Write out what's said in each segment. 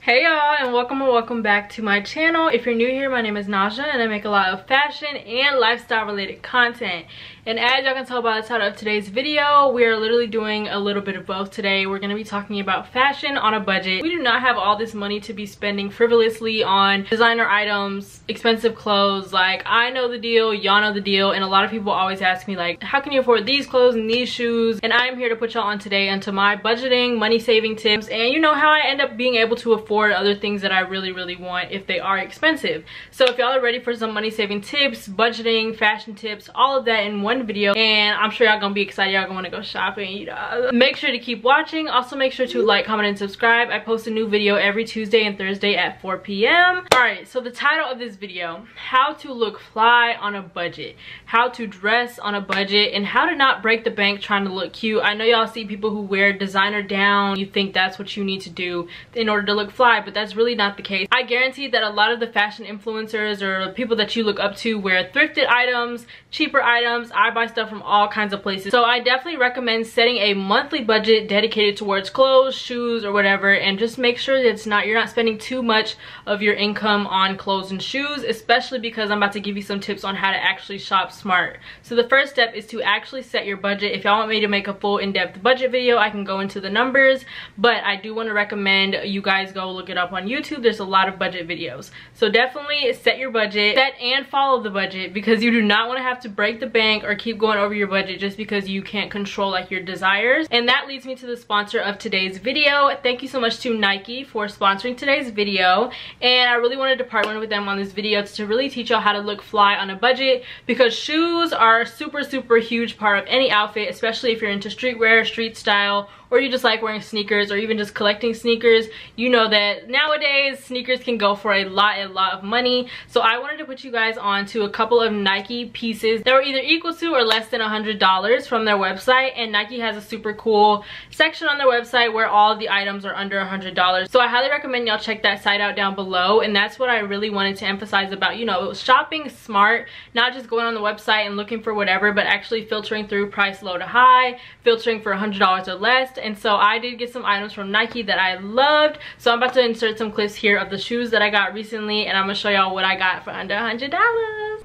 Hey y'all, and welcome back to my channel. If you're new here, my name is Nazjaa and I make a lot of fashion and lifestyle related content. And as y'all can tell by the title of today's video, we are literally doing a little bit of both today. We're going to be talking about fashion on a budget. We do not have all this money to be spending frivolously on designer items, expensive clothes. Like, I know the deal, y'all know the deal, and a lot of people always ask me like, how can you afford these clothes and these shoes? And I am here to put y'all on today into my budgeting, money saving tips, and you know how I end up being able to afford other things that I really want if they are expensive. So if y'all are ready for some money saving tips, budgeting, fashion tips, all of that in one video, and I'm sure y'all gonna be excited, y'all gonna want to go shopping, you know, make sure to keep watching. Also make sure to like, comment, and subscribe. I post a new video every Tuesday and Thursday at 4 p.m. Alright, so the title of this video: how to look fly on a budget, how to dress on a budget, and how to not break the bank trying to look cute. I know y'all see people who wear designer down, you think that's what you need to do in order to look fly, but that's really not the case. I guarantee that a lot of the fashion influencers or people that you look up to wear thrifted items, cheaper items. I buy stuff from all kinds of places. So I definitely recommend setting a monthly budget dedicated towards clothes, shoes, or whatever, and just make sure that you're not spending too much of your income on clothes and shoes, especially because I'm about to give you some tips on how to actually shop smart. So the first step is to actually set your budget. If y'all want me to make a full in-depth budget video, I can go into the numbers, but I do want to recommend you guys go look it up on YouTube. There's a lot of budget videos. So definitely set your budget, set and follow the budget, because you do not want to have to break the bank or keep going over your budget just because you can't control like your desires. And that leads me to the sponsor of today's video. Thank you so much to Nike for sponsoring today's video, and I really wanted to partner with them on this video to really teach y'all how to look fly on a budget, because shoes are a super huge part of any outfit, especially if you're into streetwear, street style, or you just like wearing sneakers, or even just collecting sneakers. You know that nowadays sneakers can go for a lot of money. So I wanted to put you guys on to a couple of Nike pieces that were either equal to or less than $100 from their website. And Nike has a super cool section on their website where all of the items are under $100. So I highly recommend y'all check that site out down below. And that's what I really wanted to emphasize about, you know, shopping smart, not just going on the website and looking for whatever, but actually filtering through price low to high, filtering for $100 or less. And so I did get some items from Nike that I loved. So I'm about to insert some clips here of the shoes that I got recently, and I'm gonna show y'all what I got for under $100.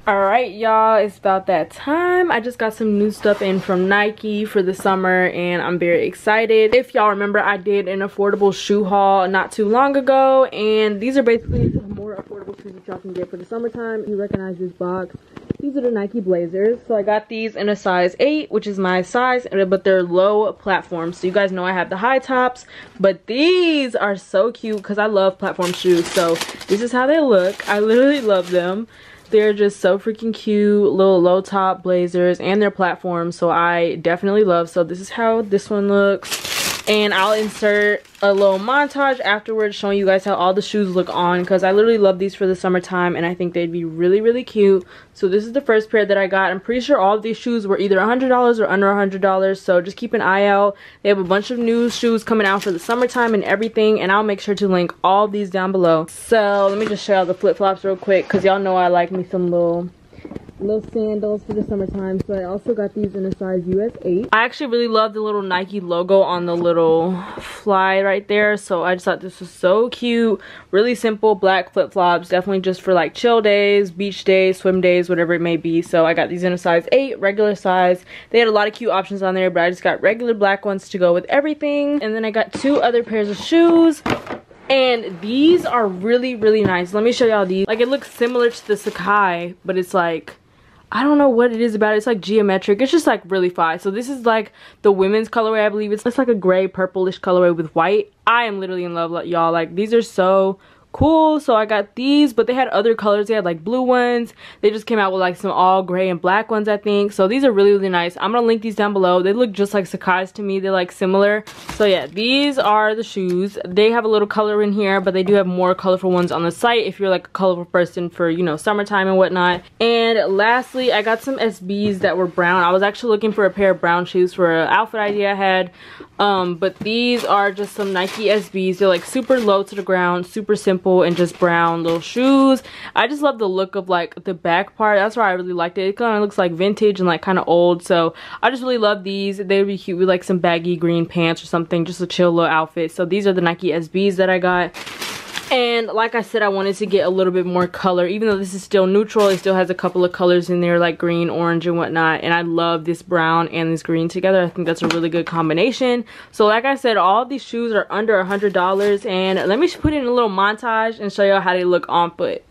Alright y'all, it's about that time. I just got some new stuff in from Nike for the summer, and I'm very excited. If y'all remember, I did an affordable shoe haul not too long ago, and these are basically some more affordable shoes that y'all can get for the summertime. You recognize this box. These are the Nike Blazers. So I got these in a size 8, which is my size, but they're low platform. So you guys know I have the high tops, but these are so cute because I love platform shoes. So this is how they look. I literally love them. They're just so freaking cute, little low top blazers, and they're platforms, so I definitely love. So this is how this one looks. And I'll insert a little montage afterwards showing you guys how all the shoes look on, because I literally love these for the summertime and I think they'd be really cute. So this is the first pair that I got. I'm pretty sure all of these shoes were either $100 or under $100, so just keep an eye out. They have a bunch of new shoes coming out for the summertime and everything, and I'll make sure to link all of these down below. So let me just show y'all the flip-flops real quick, because y'all know I like me some little sandals for the summertime. So I also got these in a size US 8. I actually really love the little Nike logo on the little fly right there, so I just thought this was so cute. Really simple black flip-flops, definitely just for like chill days, beach days, swim days, whatever it may be. So I got these in a size 8, regular size. They had a lot of cute options on there, but I just got regular black ones to go with everything. And then I got 2 other pairs of shoes, and these are really nice. Let me show y'all these. Like, it looks similar to the Sakai, but it's like, I don't know what it is about it. It's like geometric. It's just like really fly. So this is like the women's colorway, I believe. It's like a gray purplish colorway with white. I am literally in love, y'all. Like, these are so cool. So I got these, but they had other colors. They had like blue ones. They just came out with like some all gray and black ones, I think. So these are really nice. I'm gonna link these down below. They look just like Sakai's to me. They're like similar. So yeah, these are the shoes. They have a little color in here, but they do have more colorful ones on the site if you're like a colorful person for, you know, summertime and whatnot. And lastly, I got some SBs that were brown. I was actually looking for a pair of brown shoes for an outfit idea I had. But these are just some Nike SBs. They're like super low to the ground, super simple, and just brown little shoes. I just love the look of like the back part. That's why I really liked it. It kind of looks like vintage and like kind of old. So I just really love these. They would be cute with like some baggy green pants or something, just a chill little outfit. So these are the Nike SBs that I got. And like I said, I wanted to get a little bit more color. Even though this is still neutral, it still has a couple of colors in there like green, orange, and whatnot. And I love this brown and this green together. I think that's a really good combination. So like I said, all of these shoes are under $100. And let me put in a little montage and show y'all how they look on foot.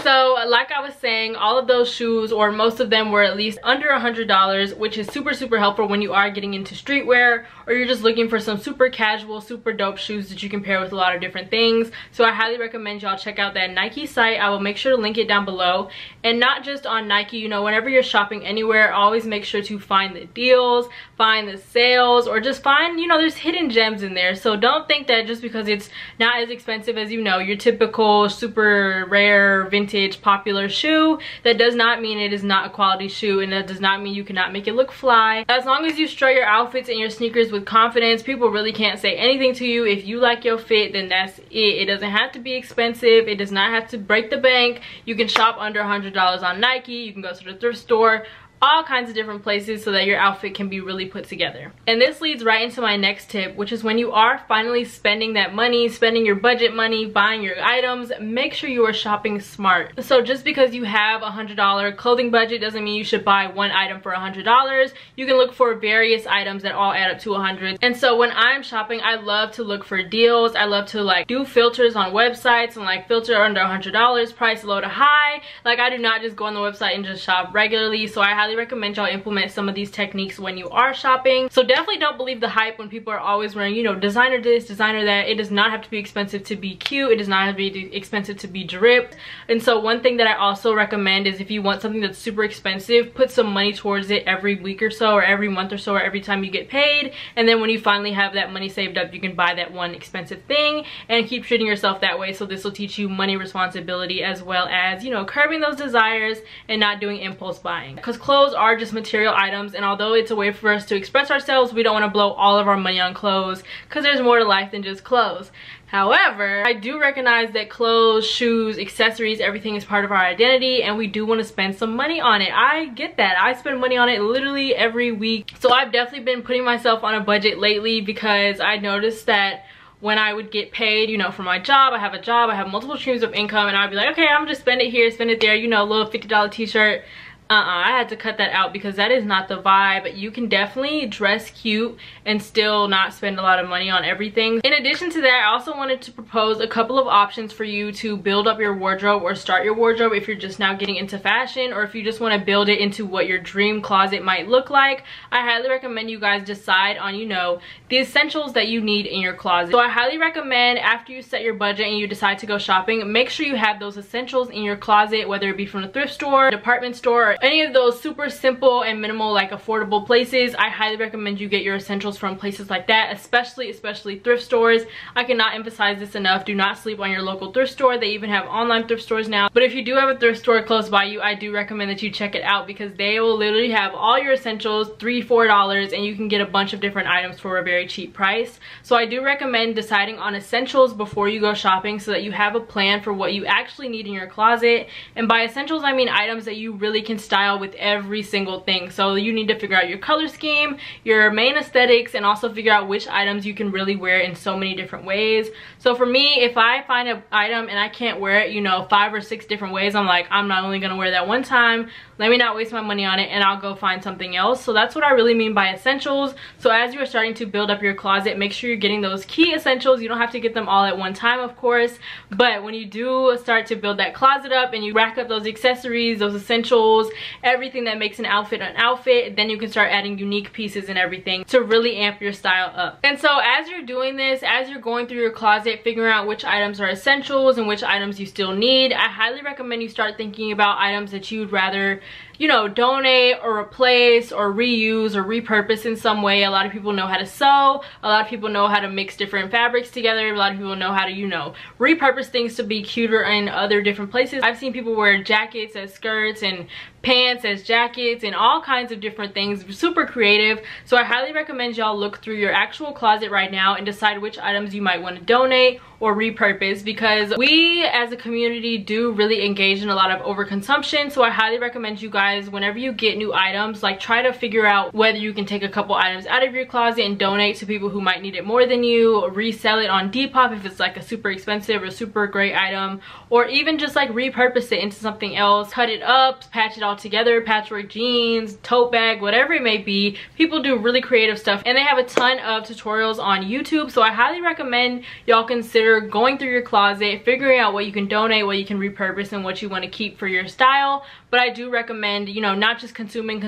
So like I was saying, all of those shoes, or most of them, were at least under $100, which is super helpful when you are getting into streetwear, or you're just looking for some super casual, super dope shoes that you can pair with a lot of different things. So I highly recommend y'all check out that Nike site. I will make sure to link it down below. And not just on Nike, you know, whenever you're shopping anywhere, always make sure to find the deals, find the sales, or just find, you know, there's hidden gems in there. So don't think that just because it's not as expensive as, you know, your typical super rare vintage popular shoe, that does not mean it is not a quality shoe, and that does not mean you cannot make it look fly. As long as you strut your outfits and your sneakers with confidence, people really can't say anything to you. If you like your fit, then that's it. It doesn't have to be expensive. It does not have to break the bank. You can shop under $100 on Nike. You can go to the thrift store, all kinds of different places, so that your outfit can be really put together. And this leads right into my next tip, which is when you are finally spending that money, spending your budget money, buying your items, make sure you are shopping smart. So just because you have a $100 clothing budget doesn't mean you should buy one item for $100. You can look for various items that all add up to $100. And so when I'm shopping, I love to look for deals. I love to like do filters on websites and like filter under $100, price low to high. Like I do not just go on the website and just shop regularly. So I highly recommend y'all implement some of these techniques when you are shopping. So definitely don't believe the hype when people are always wearing, you know, designer this, designer that. It does not have to be expensive to be cute. It does not have to be expensive to be dripped. And so one thing that I also recommend is if you want something that's super expensive, put some money towards it every week or so, or every month or so, or every time you get paid. And then when you finally have that money saved up, you can buy that one expensive thing and keep treating yourself that way. So this will teach you money responsibility, as well as, you know, curbing those desires and not doing impulse buying. Because clothes are just material items, and although it's a way for us to express ourselves, we don't want to blow all of our money on clothes, because there's more to life than just clothes. However, I do recognize that clothes, shoes, accessories, everything is part of our identity, and we do want to spend some money on it. I get that. I spend money on it literally every week. So I've definitely been putting myself on a budget lately, because I noticed that when I would get paid, you know, for my job, I have multiple streams of income, and I'd be like, okay, I'm just spend it here, spend it there, you know, a little $50 t-shirt. I had to cut that out, because that is not the vibe. You can definitely dress cute and still not spend a lot of money on everything. In addition to that, I also wanted to propose a couple of options for you to build up your wardrobe, or start your wardrobe if you're just now getting into fashion, or if you just want to build it into what your dream closet might look like. I highly recommend you guys decide on, you know, the essentials that you need in your closet. So I highly recommend, after you set your budget and you decide to go shopping, make sure you have those essentials in your closet, whether it be from the thrift store, department store, or any of those super simple and minimal, like affordable places. I highly recommend you get your essentials from places like that, especially thrift stores. I cannot emphasize this enough. Do not sleep on your local thrift store. They even have online thrift stores now. But if you do have a thrift store close by you, I do recommend that you check it out, because they will literally have all your essentials, $3–4, and you can get a bunch of different items for a very cheap price. So I do recommend deciding on essentials before you go shopping, so that you have a plan for what you actually need in your closet. And by essentials, I mean items that you really can style with every single thing. So you need to figure out your color scheme, your main aesthetics, and also figure out which items you can really wear in so many different ways. So for me, if I find an item and I can't wear it, you know, 5 or 6 different ways, I'm like, I'm not only gonna wear that one time. Let me not waste my money on it, and I'll go find something else. So that's what I really mean by essentials. So as you are starting to build up your closet, make sure you're getting those key essentials. You don't have to get them all at one time, of course, but when you do start to build that closet up and you rack up those accessories, those essentials, everything that makes an outfit, then you can start adding unique pieces and everything to really amp your style up. And so as you're doing this, as you're going through your closet, figuring out which items are essentials and which items you still need, I highly recommend you start thinking about items that you'd rather, you know, donate or replace or reuse or repurpose in some way. A lot of people know how to sew, a lot of people know how to mix different fabrics together, a lot of people know how to, you know, repurpose things to be cuter in other different places. I've seen people wear jackets as skirts and pants as jackets and all kinds of different things. Super creative. So I highly recommend y'all look through your actual closet right now and decide which items you might want to donate or repurpose, because we as a community do really engage in a lot of overconsumption. So I highly recommend you guys, whenever you get new items, like try to figure out whether you can take a couple items out of your closet and donate to people who might need it more than you, resell it on Depop if it's like a super expensive or super great item, or even just like repurpose it into something else, cut it up, patch it all together, patchwork jeans, tote bag, whatever it may be. People do really creative stuff and they have a ton of tutorials on YouTube. So I highly recommend y'all consider going through your closet, figuring out what you can donate, what you can repurpose, and what you want to keep for your style. But I do recommend, you know, not just consuming.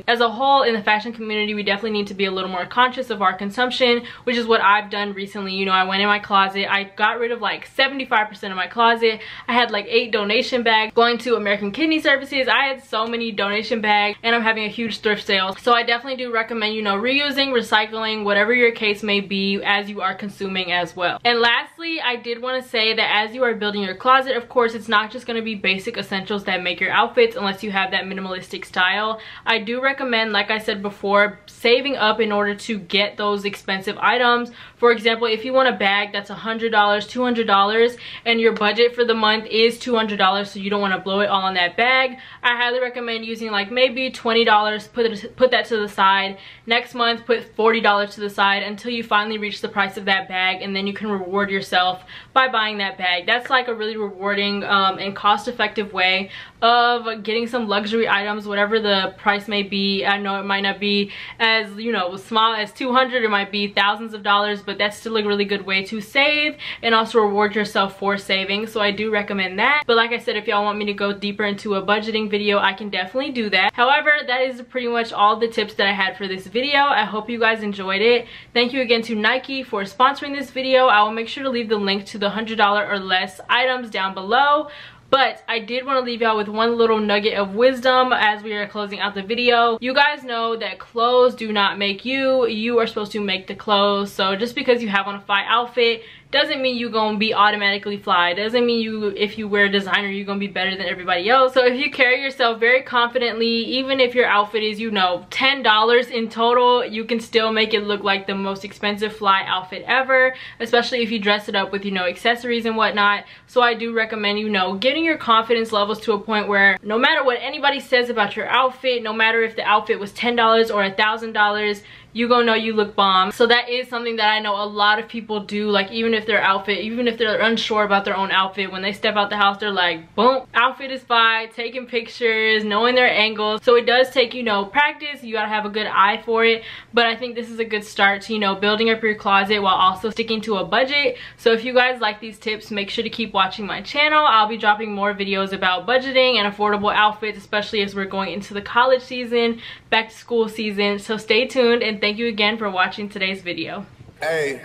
As a whole, in the fashion community, we definitely need to be a little more conscious of our consumption, which is what I've done recently. You know, I went in my closet, I got rid of like 75% of my closet. I had like 8 donation bags going to American Kidney Services. I had so many donation bags, and I'm having a huge thrift sale. So I definitely do recommend, you know, reusing, recycling, whatever your case may be as you are consuming as well. And lastly, I did want to say that as you are building your closet, of course, it's not just going to be basic essentials that make your outfits unless you have that minimalistic style. I do recommend, like I said before, saving up in order to get those expensive items. For example, if you want a bag that's $100, $200, and your budget for the month is $200, so you don't want to blow it all on that bag, I highly recommend using like maybe $20, put that to the side. Next month, put $40 to the side until you finally reach the price of that bag, and then you can reward yourself by buying that bag. That's like a really rewarding and cost-effective way of getting some luxury items, whatever the price may be. I know it might not be as, you know, small as $200, it might be thousands of dollars, but that's still a really good way to save and also reward yourself for saving. So I do recommend that. But like I said, if y'all want me to go deeper into a budgeting video, I can definitely do that. However, that is pretty much all the tips that I had for this video. I hope you guys enjoyed it. Thank you again to Nike for sponsoring this video. I will make sure to leave the link to the $100 or less items down below. But I did want to leave y'all with one little nugget of wisdom as we are closing out the video. You guys know that clothes do not make you. You are supposed to make the clothes. So just because you have on a fly outfit doesn't mean you're gonna be automatically fly. Doesn't mean you, if you wear designer, you're gonna be better than everybody else. So if you carry yourself very confidently, even if your outfit is, you know, $10 in total, you can still make it look like the most expensive fly outfit ever, especially if you dress it up with, you know, accessories and whatnot. So I do recommend, you know, getting your confidence levels to a point where no matter what anybody says about your outfit, no matter if the outfit was $10 or $1,000, you gonna know you look bomb. So that is something that I know a lot of people do. Like, even if their outfit, even if they're unsure about their own outfit, when they step out the house, they're like, boom, outfit is fine, taking pictures, knowing their angles. So it does take, you know, practice. You gotta have a good eye for it. But I think this is a good start to, you know, building up your closet while also sticking to a budget. So if you guys like these tips, make sure to keep watching my channel. I'll be dropping more videos about budgeting and affordable outfits, especially as we're going into the college season, back to school season. So stay tuned, and thank you again for watching today's video. Hey,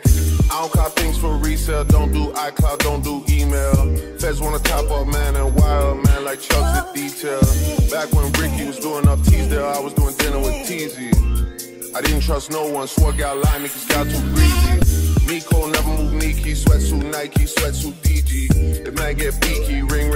I don't call things for resale, don't do iCloud, don't do email. Feds wanna top up, man, and wild, man, like Chuck's the detail. Back when Ricky was doing up Teasdale, I was doing dinner with TZ. I didn't trust no one, swore got lie, niggas got too greasy. Nico never move Nike, sweatsuit Nike, sweatsuit DG. It might get beaky, ring.